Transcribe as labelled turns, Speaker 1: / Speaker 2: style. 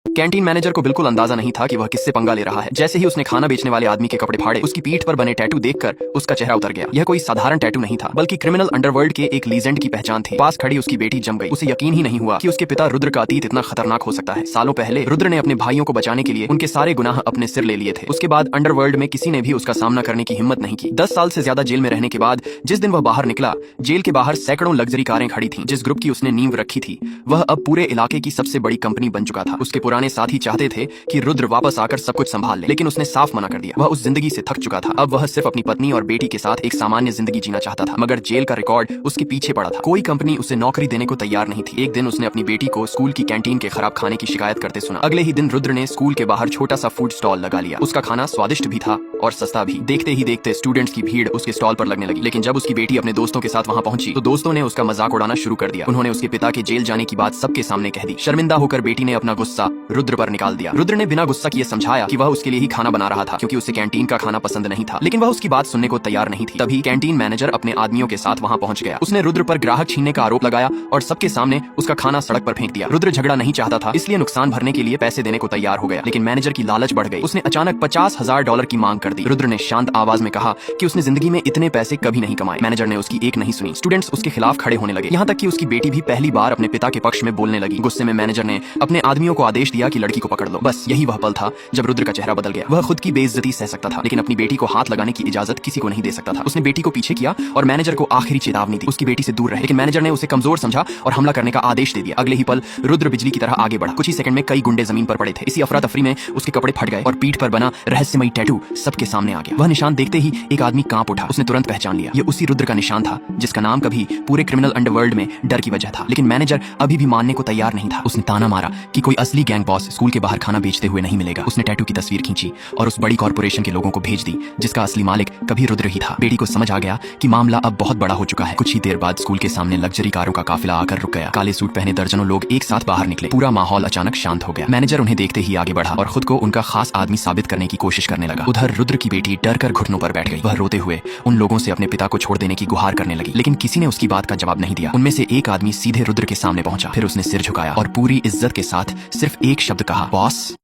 Speaker 1: Canteen manager को बिल्कुल अंदाजा नहीं था कि वह किससे पंगा ले रहा है। जैसे ही उसने खाना बेचने वाले आदमी के कपड़े फाड़े, उसकी पीठ पर बने टैटू देखकर उसका चेहरा उतर गया। यह कोई साधारण टैटू नहीं था, बल्कि क्रिमिनल अंडरवर्ल्ड के एक लीजेंड की पहचान थी। पास खड़ी उसकी बेटी जम गई। उसे यकीन ही नहीं हुआ कि उसके पिता रुद्र का अतीत इतना खतरनाक हो सकता है। सालों पहले रुद्र ने अपने भाइयों को बचाने के लिए उनके सारे गुनाह अपने सिर ले लिए थे। उसके बाद अंडरवर्ल्ड में किसी ने भी उसका सामना करने की हिम्मत नहीं की। 10 साल से ज्यादा जेल में रहने के बाद जिस दिन वह बाहर निकला, जेल के बाहर सैकड़ों लग्जरी कारें खड़ी थीं। जिस ग्रुप की उसने नींव रखी थी, वह अब पूरे इलाके की सबसे बड़ी कंपनी बन चुका था। उसके पुराने साथी चाहते थे कि रुद्र वापस आकर सब कुछ संभाल ले, लेकिन उसने साफ मना कर दिया। वह उस जिंदगी से थक चुका था। अब वह सिर्फ अपनी पत्नी और बेटी के साथ एक सामान्य जिंदगी जीना चाहता था, मगर जेल का रिकॉर्ड उसके पीछे पड़ा था। कोई कंपनी उसे नौकरी देने को तैयार नहीं थी। एक दिन उसने अपनी बेटी को स्कूल की कैंटीन के खराब खाने की शिकायत करते सुना। अगले ही दिन रुद्र ने स्कूल के बाहर छोटा सा फूड स्टॉल लगा लिया। उसका खाना स्वादिष्ट भी था और सस्ता भी। देखते ही देखते स्टूडेंट्स की भीड़ उसके स्टॉल पर लगने लगी। लेकिन जब उसकी बेटी अपने दोस्तों के साथ वहां पहुंची, तो दोस्तों ने उसका मजाक उड़ाना शुरू कर दिया। उन्होंने उसके पिता के जेल जाने की बात सबके सामने कह दी। शर्मिंदा होकर बेटी ने अपना गुस्सा रुद्र पर निकाल दिया। रुद्र ने बिना गुस्सा किए समझाया कि वह उसके लिए ही खाना बना रहा था, क्योंकि उसे कैंटीन का खाना पसंद नहीं था। लेकिन वह उसकी बात सुनने को तैयार नहीं थी। तभी कैंटीन मैनेजर अपने आदमियों के साथ वहां पहुंच गया। उसने रुद्र पर ग्राहक छीनने का आरोप लगाया और सबके सामने उसका खाना सड़क पर फेंक दिया। रुद्र झगड़ा नहीं चाहता था, इसलिए नुकसान भरने के लिए पैसे देने को तैयार हो गया। लेकिन मैनेजर की लालच बढ़ गई। उसने अचानक $50,000 की मांग कर दी। रुद्र ने शांत आवाज में कहा कि उसने जिंदगी में इतने पैसे कभी नहीं कमाए। मैनेजर ने उसकी एक नहीं सुनी। स्टूडेंट्स उसके खिलाफ खड़े होने लगे, यहाँ तक कि उसकी बेटी भी पहली बार अपने पिता के पक्ष में बोलने लगी। गुस्से में मैनेजर ने अपने आदमियों को आदेश दिया कि लड़की को पकड़ लो। बस यही वह पल था जब रुद्र का चेहरा बदल गया। वह खुद की बेइज्जती सह सकता था, लेकिन अपनी बेटी को हाथ लगाने की इजाजत किसी को नहीं दे सकता था। उसने बेटी को पीछे किया और मैनेजर को आखिरी चेतावनी दी, उसकी बेटी से दूर रहे। लेकिन मैनेजर ने उसे कमजोर समझा और हमला करने का आदेश दे दिया। अगले ही पल रुद्र बिजली की तरह आगे बढ़ा। कुछ ही सेकंड में कई गुंडे जमीन पर पड़े थे। इसी अफरा तफरी में उसके कपड़े फट गए और पीठ पर बना रहस्यमयी टैटू सबके सामने आ गया। वह निशान देखते ही एक आदमी कांप उठा। उसने तुरंत पहचान लिया, ये उसी रुद्र का निशान था जिसका नाम कभी पूरे क्रिमिनल अंडरवर्ल्ड में डर की वजह था। लेकिन मैनेजर अभी भी मानने को तैयार नहीं था। उसने ताना मारा कि कोई असली गैंग बॉस स्कूल के बाहर खाना बेचते हुए नहीं मिलेगा। उसने टैटू की तस्वीर खींची और उस बड़ी कॉर्पोरेशन के लोगों को भेज दी जिसका असली मालिक कभी रुद्र ही था। बेटी को समझ आ गया कि मामला अब बहुत बड़ा हो चुका है। कुछ ही देर बाद स्कूल के सामने लग्जरी कारों का काफिला आकर रुक गया। काले सूट पहने दर्जनों लोग एक साथ बाहर निकले। पूरा माहौल अचानक शांत हो गया। मैनेजर उन्हें देखते ही आगे बढ़ा और खुद को उनका खास आदमी साबित करने की कोशिश करने लगा। उधर रुद्र की बेटी डर कर घुटनों पर बैठ गई। वह रोते हुए उन लोगों से अपने पिता को छोड़ देने की गुहार करने लगी, लेकिन किसी ने उसकी बात का जवाब नहीं दिया। उनमें से एक आदमी सीधे रुद्र के सामने पहुंचा। फिर उसने सिर झुकाया और पूरी इज्जत के साथ सिर्फ एक शब्द कहा, बॉस।